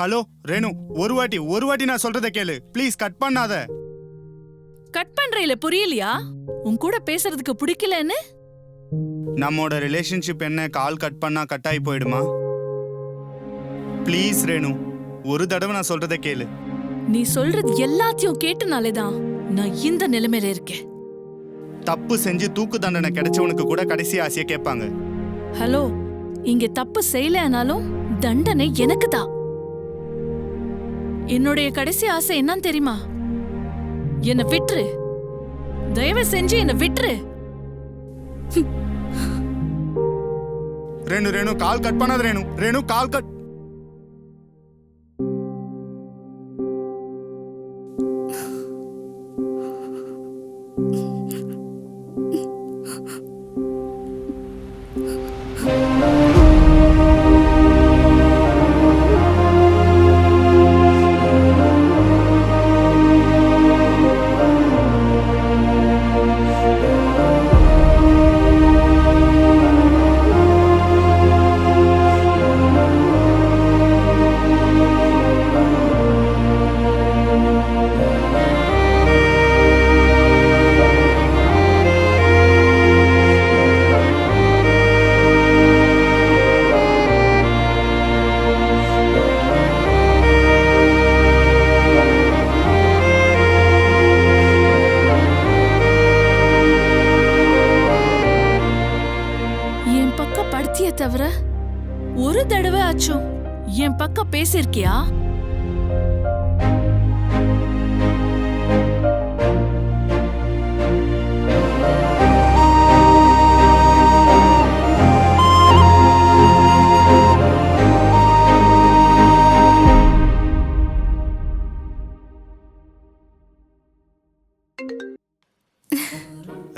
Hello Renu, ஒரு வாட்டி நான் சொல்றத கேளு ப்ளீஸ். கட் பண்ணாத. கட் பண்றேல புரியலையா? உன் கூட பேசுறதுக்கு பிடிக்கலன்னு? நம்மோட ரிலேஷன்ஷிப் என்ன கால் கட் பண்ணா கட் ஆகி போயிடுமா? ப்ளீஸ் ரேணு, ஒரு தடவை நான் சொல்றத கேளு. நீ சொல்றது எல்லாத்தையும் கேட்டனாலேதான் நான் இந்த நிலைமையில இருக்கேன். தப்பு செஞ்சு தூக்கு தண்டனை கிடைச்சவனுக்கு கூட கடைசி ஆசைய கேட்பாங்க. ஹலோ, இங்க தப்பு செய்யலனாலும் தண்டனை எனக்கு தான். என்னுடைய கடைசி ஆசை என்னன்னு தெரியுமா? என்ன விட்டுரு, தயவு செஞ்சு என்ன விட்டுரு. ரேணு கால் கட் பண்ணாத. Renu call cut. தவிர ஒரு தடவை ஆச்சும் என் பக்கம் பேசிருக்கியா?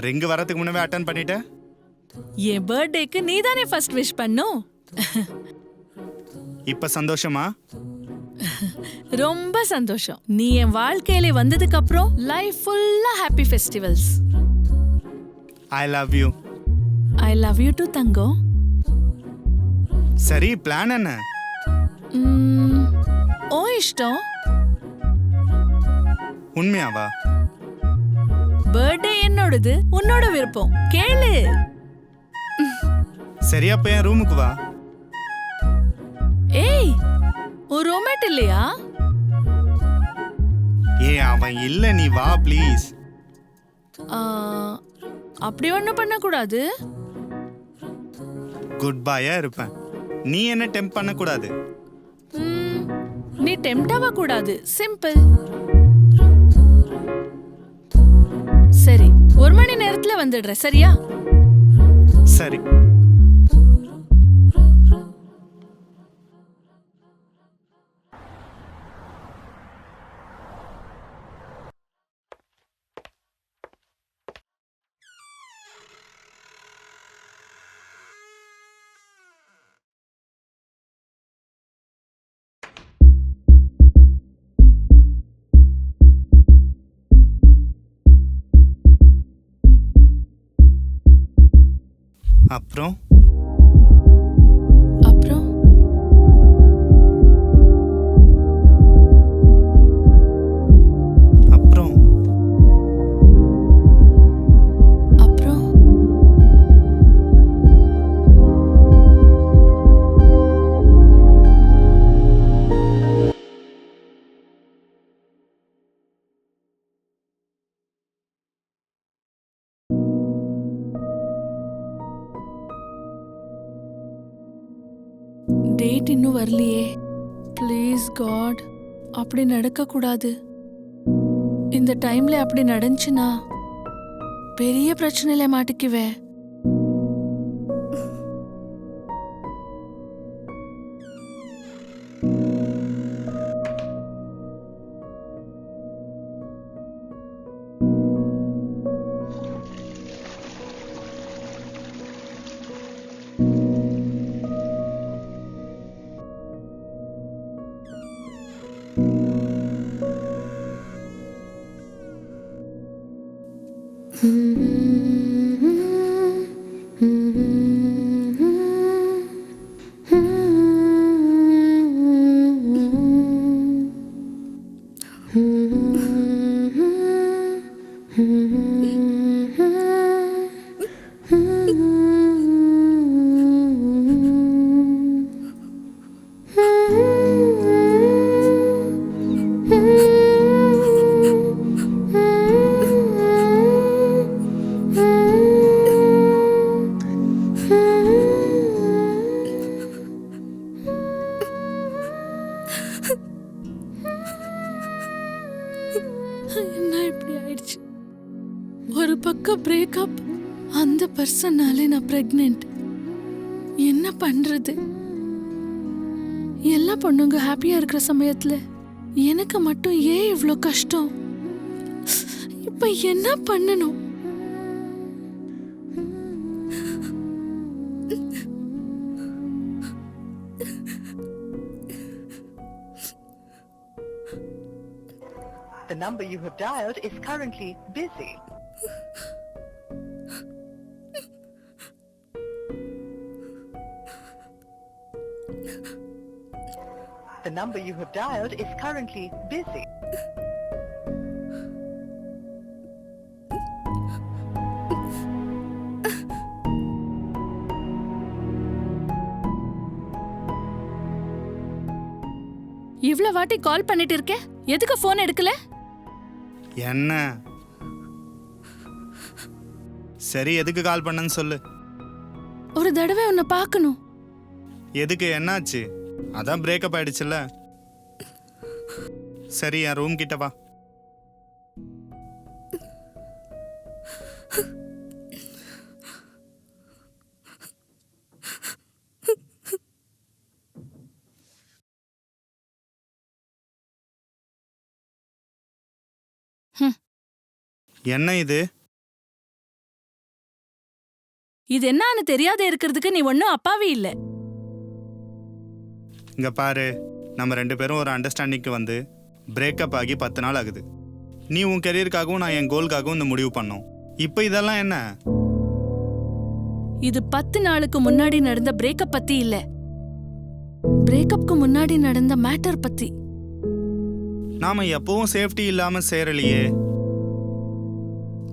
ரிங் வரதுக்கு முன்னவே அட்டெண்ட் பண்ணிட்ட. என் பர்த்டேக்கு நீதானே ஃபர்ஸ்ட் விஷ் பண்ணும். இப்ப சந்தோஷமா? ரொம்ப சந்தோஷம். நீ என் வாழ்க்கையில வந்ததுக்கு அப்புறம் லைஃப் ஃபுல்லா happy festivals. I love you. I love you too தங்கம். சரி, பிளான் என்ன? ஓ இஷ்டம். உண்மையாவா? பர்த்டே என்னோடது, உன்னோட விருப்பம். கேளு. சரி, அப்ப என் ரூமுக்கு வா. ஏய், ஒரு ரோமேட் இல்லையா? அவன் இல்ல, நீ வா ப்ளீஸ். அப்படி ஒண்ணும் பண்ண கூடாது. குட் பாயா இருப்பேன். நீ என்ன டெம்ப் பண்ண கூடாது. நீ டெம்ப்ட் ஆக கூடாது. சிம்பிள். சரி, 1 மணி நேரத்துல வந்துடுற. சரியா? சரி. அப்புறம் அப்புறம் அப்புறம் அப்புறம் டேட் இன்னும் வரலையே. ப்ளீஸ் காட், அப்படி நடக்க கூடாது. இந்த டைம்ல அப்படி நடந்துச்சுன்னா பெரிய பிரச்சனையில மாட்டிக்குவேன். என்ன இப்படி ஆயிடுச்சு? ஒரு பக்கம் பிரேக்கப், அந்த பர்சனாலே நான் பிரெக்னென்ட். என்ன பண்றது? எல்லா பொண்ணுங்க ஹாப்பியா இருக்கிற சமயத்துல எனக்கு மட்டும் ஏன் இவ்ளோ கஷ்டம்? இப்ப என்ன பண்ணணும்? The number you have dialed is currently busy. The number you have dialed is currently busy. இவ்ளோ வாட்டி கால் பண்ணிட்டு இருக்கேன், எதுக்கு போன் எடுக்கல? என்ன சரி, எதுக்கு கால் பண்ணன்னு சொல்லு. ஒரு தடவை உன்னை பார்க்கணும். எதுக்கு, என்னாச்சு? அதான் பிரேக்கப் ஆயிடுச்சுல்ல. சரி, என் ரூம் கிட்ட வா. என்ன இது? இது என்னன்னு தெரியாத இருக்கிறதுக்கு நீ ஒன்னும் அப்பாவே இல்ல. இங்க பாரு, நம்ம 2 பேரும் ஒரு அண்டர்ஸ்டாண்டிங்க்கு வந்து பிரேக்கப் ஆகி 10 நாள் ஆகுது. நீ உன் கெரியருக்காகவும் நான் என் கோலுக்காகவும் இந்த முடிவு பண்ணோம். இப்போ இதெல்லாம் என்ன? இது 10 நாளுக்கு முன்னாடி நடந்த பிரேக்கப் பத்தி இல்ல, பிரேக்கப்க்கு முன்னாடி நடந்த மேட்டர் பத்தி. நாம எப்பவும் சேஃப்டி இல்லாம சேரலையே.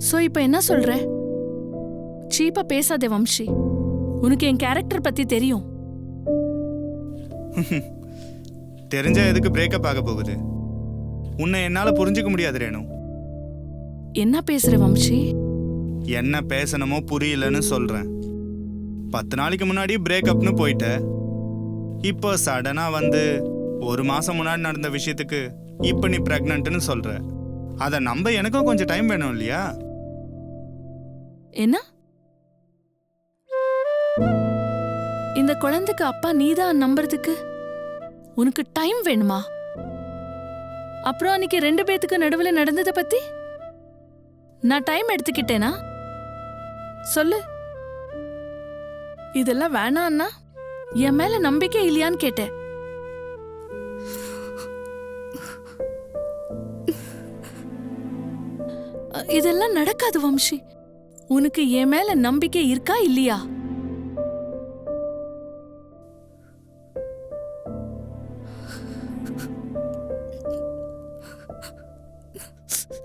சோ இப்ப என்ன சொல்ற? சீப்பா பேசாதே வம்சி, உனக்கு என் கேரக்டர் பத்தி தெரியும். தெரிஞ்சா எதுக்கு பிரேக்கப் ஆக போகுது? உன்னை என்னால புரிஞ்சுக்க முடியாது ரேணு. என்ன பேசுற வம்சி? என்ன பேசணுமோ புரியலன்னு சொல்றேன். 10 நாளைக்கு முன்னாடி பிரேக்கப்னு போயிட்ட, இப்போ சடனா வந்து 1 மாசம் முன்னாடி நடந்த விஷயத்துக்கு இப்போ நீ பிரெக்னன்ட்னு சொல்ற. அதை நம்ப எனக்கும் கொஞ்சம் டைம் வேணும் இல்லையா? என்ன? இந்த குழந்தைக்கு அப்பா நீதான் நம்புறதுக்கு உனக்கு டைம் வேணுமா? அப்புறம் அன்னைக்கு 2 பேத்துக்கு நடுவுல நடந்ததை பத்தி நான் டைம் எடுத்துக்கிட்டேனா? சொல்லு. இதெல்லாம் வேணான்னா என் மேல நம்பிக்கை இல்லையான்னு கேட்டேன். இதெல்லாம் நடக்காது வம்சி. உனக்கு என் மேல நம்பிக்கை இருக்கா இல்லையா?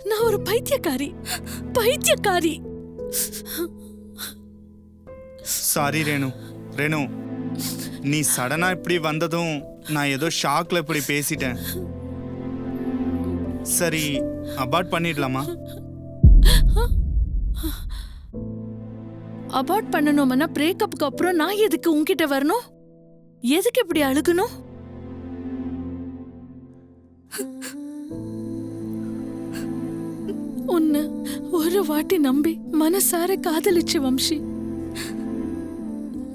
நான் ஒரு பைத்தியக்காரி. சாரி ரேணு. ரேணு, நீ சடனா இப்படி வந்ததும் நான் ஏதோ ஷாக்ல இப்படி பேசிட்டேன். சரி, அபார்ட் பண்ணிடலாமா? அபார்ட் பண்ணணும்னா பிரேக்கப்புக்கு அப்புறம் நான் எதுக்கு உன்கிட்ட வரணும்? எதுக்கு இப்படி அழுகணும்? உன்னை ஒரு வாட்டி நம்பி மனசார காதலிச்சு வம்சி,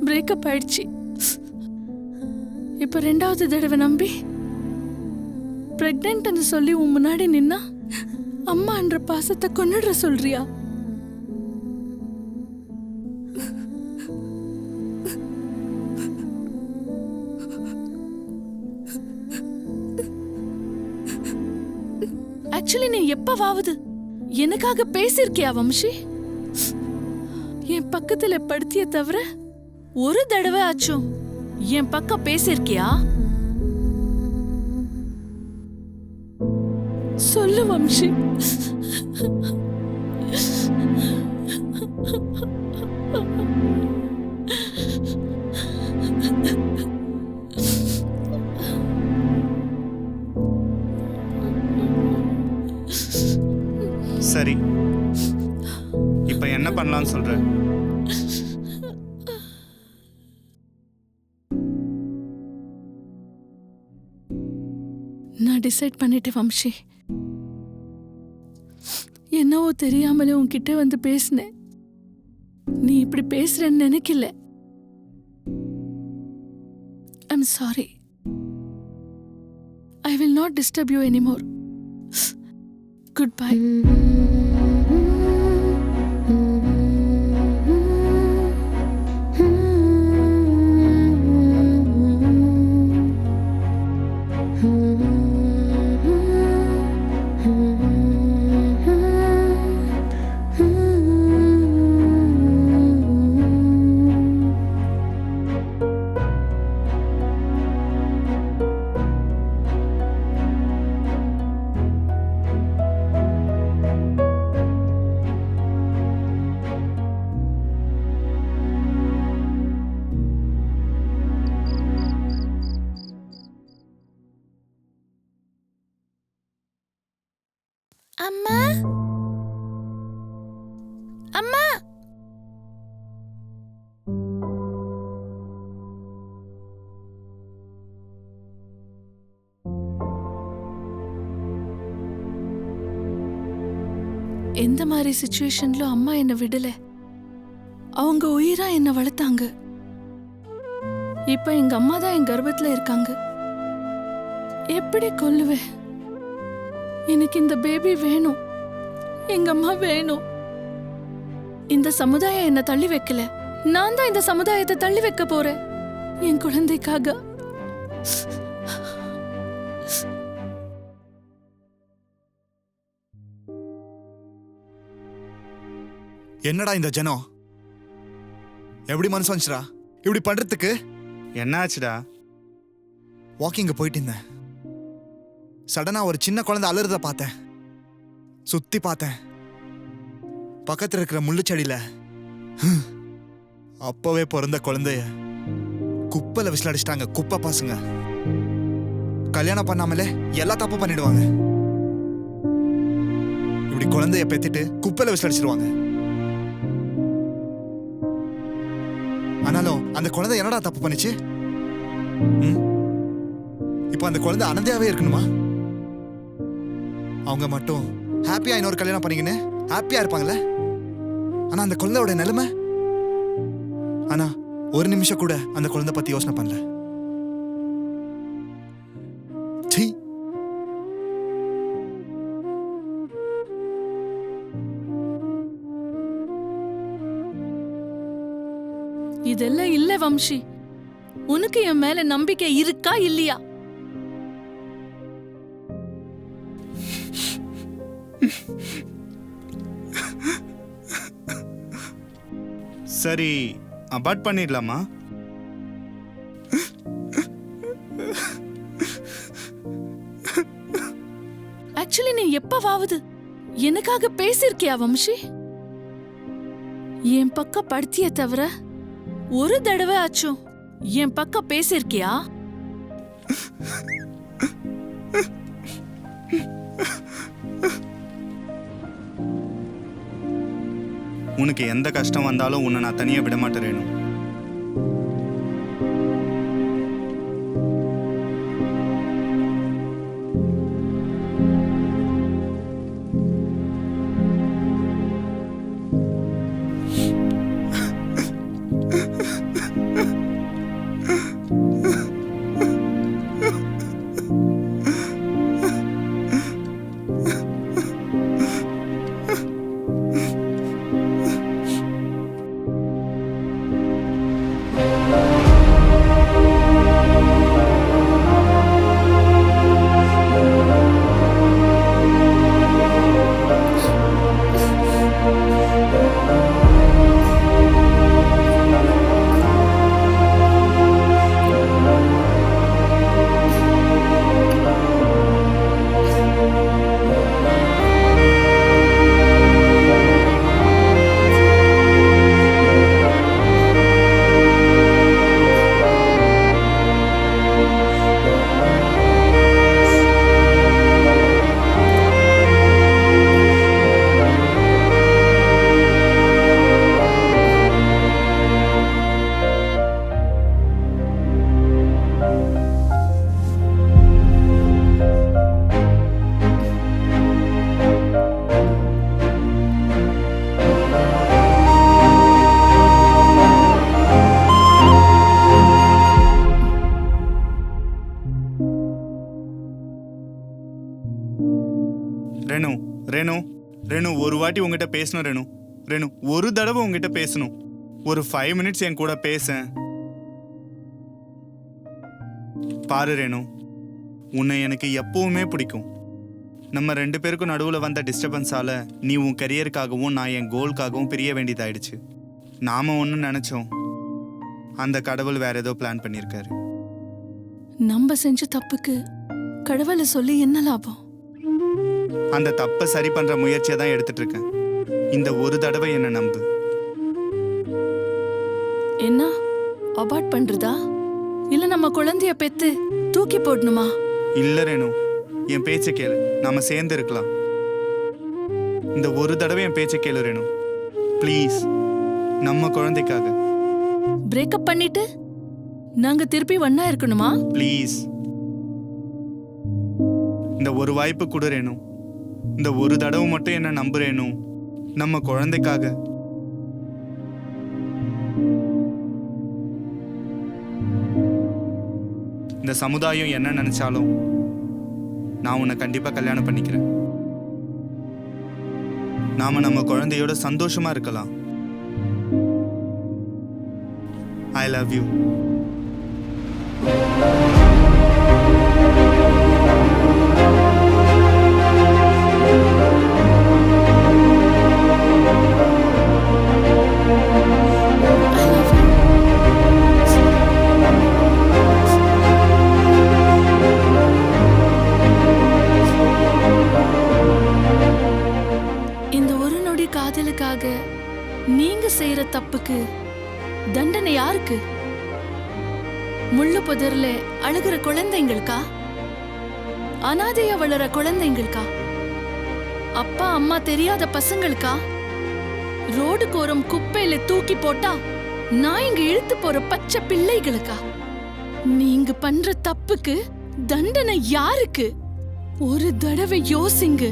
பிரேக்கப் ஆயிடுச்சு. இப்ப 2வது தடவை நம்பி பிரெக்னன்ட்னு சொல்லி உன் முன்னாடி நின்னா அம்மான்ற பாசத்தை கொன்னுடுற சொல்றியா? ஆக்சுவலி நீ எப்பவாவது எனக்காக பேசிருக்கியா வம்சி? என் பக்கத்துல படுத்திய தவிர ஒரு தடவை ஆச்சும் என் பக்கம் பேசிருக்கியா? சொல்லு வம்சி. சரி, இப்ப என்ன பண்ணலாம்னு சொல்ற? நான் டிசைட் பண்ணிட்டேன் வம்சி. என்னவோ தெரியாமலே உன்கிட்ட வந்து பேசினேன். நீ இப்படி பேசுறன்னு நினைக்கல. I'm sorry. I will not disturb you anymore. Good bye. அம்மா, அம்மா. எந்த மாதிரி சிச்சுவேஷன்ல அம்மா என்ன விடல. அவங்க உயிரா என்ன வளர்த்தாங்க. இப்ப எங்க அம்மா தான் என் கர்ப்பத்துல இருக்காங்க. எப்படி கொல்லுவேன்? எனக்கு இந்த பேபி வேணும். எங்க அம்மா வேணும். இந்த சமுதாயம் என்ன தள்ளி வைக்கல. நான் தான் இந்த சமுதாயத்தை தள்ளி வைக்க போறேன் என் குழந்தைக்காக. என்னடா இந்த ஜனம்? எப்படி மனசு வந்துச்சுடா இப்படி பண்றதுக்கு? என்னாச்சுடா? வாக்கிங் போயிட்டு இருந்தேன். சடனா ஒரு சின்ன குழந்தை அலறத பார்த்தேன். சுத்தி பார்த்தேன். பக்கத்துல இருக்கிற முள்ளுச்செடியில அப்பவே பிறந்த குழந்தைய குப்பையில விசிலடிச்சிட்டாங்க. குப்பை பாசுங்க. கல்யாணம் பண்ணாமலே எல்லா தப்பு பண்ணிடுவாங்க. இப்படி குழந்தைய பெத்திட்டு குப்பையில விசிலடிச்சிருவாங்க. ஆனாலும் அந்த குழந்தை என்னடா தப்பு பண்ணுச்சு? இப்ப அந்த குழந்தை அனந்தையாவே இருக்கணுமா? அவங்க மட்டும் ஹாப்பியா இன்னொரு கல்யாணம் பண்ணீங்கன்னு ஹாப்பியா இருப்பாங்களே. ஆனா அந்த குழந்தையோட நிலைமை, ஆனா ஒரு நிமிஷம் கூட அந்த குழந்தை பத்தி யோசனை பண்ணல. சீ. இதெல்லாம் இல்ல வம்சி. உனக்கு என் மேல நம்பிக்கை இருக்கா இல்லையா? சரி, அபார்ட் பண்ணிடலாமா? ஆக்சுவலி நீ எப்பவாவது எனக்காக பேசிருக்கியா வம்சி? என் பக்கம் படுத்திய தவிர ஒரு தடவை ஆச்சும் என் பக்கம் பேசிருக்கியா? உனக்கு எந்த கஷ்டம் வந்தாலும் உன்னை நான் தனியா விட மாட்டேன் ரேணு. வாட்டி உங்ககிட்ட பேசணும் ரேணு. ரேணு, ஒரு தடவை உங்ககிட்ட பேசணும். ஒரு 5 மினிட்ஸ் என் கூட பேச. பாரு ரேணு, உன்னை எனக்கு எப்பவுமே பிடிக்கும். நம்ம 2 பேருக்கும் நடுவில் வந்த டிஸ்டர்பன்ஸால நீ உன் கரியருக்காகவும் நான் என் கோல்காகவும் பிரிய வேண்டியதாயிடுச்சு. நாம ஒன்று நினைச்சோம், அந்த கடவுள் வேற ஏதோ பிளான் பண்ணியிருக்காரு. நம்ம செஞ்ச தப்புக்கு கடவுளை சொல்லி என்ன லாபம்? அந்த தப்பை சரி பண்ற முயற்சியை தான் எடுத்துட்டு இருக்கேன். இந்த ஒரு தடவை என்ன நம்பு. என்ன அபார்ட் பண்றதா இல்ல நம்ம குழந்தைய பெத்து தூக்கி போடணுமா? இல்ல ரேணு, என் பேச்சை கேளு. நாம சேர்ந்து இருக்கலாம். இந்த ஒரு தடவை என் பேச்சை கேளு ரேணு, ப்ளீஸ். நம்ம குழந்தைக்காக. பிரேக்கப் பண்ணிட்டு நாங்க திருப்பி ஒண்ணா இருக்கணுமா? ப்ளீஸ், இந்த ஒரு வாய்ப்பு கொடு ரேணு. இந்த ஒரு தடவை மட்டும் என்ன நம்பு ரேணு, நம்ம குழந்தைக்காக. இந்த சமுதாயம் என்ன நினைச்சாலும் நான் உன்னை கண்டிப்பா கல்யாணம் பண்ணிக்கிறேன். நாம நம்ம குழந்தையோட சந்தோஷமா இருக்கலாம். ஐ லவ் யூ. இந்த ஒரு நொடி காதலுக்காக நீங்க செய்யற தப்புக்கு தண்டனை யாருக்கு? முள்ளு புதர்ல அழுகிற குழந்தைங்களுக்கா? அனாதையா வளர குழந்தைங்களுக்கா? அப்பா அம்மா தெரியாத பசங்களுக்கா? ரோடுக்கோரம் குப்பையில தூக்கி போட்டா நான் இங்க இழுத்து போற பச்சை பிள்ளைகளுக்கா? நீங்க பண்ற தப்புக்கு தண்டனை யாருக்கு? ஒரு தடவை யோசிங்க.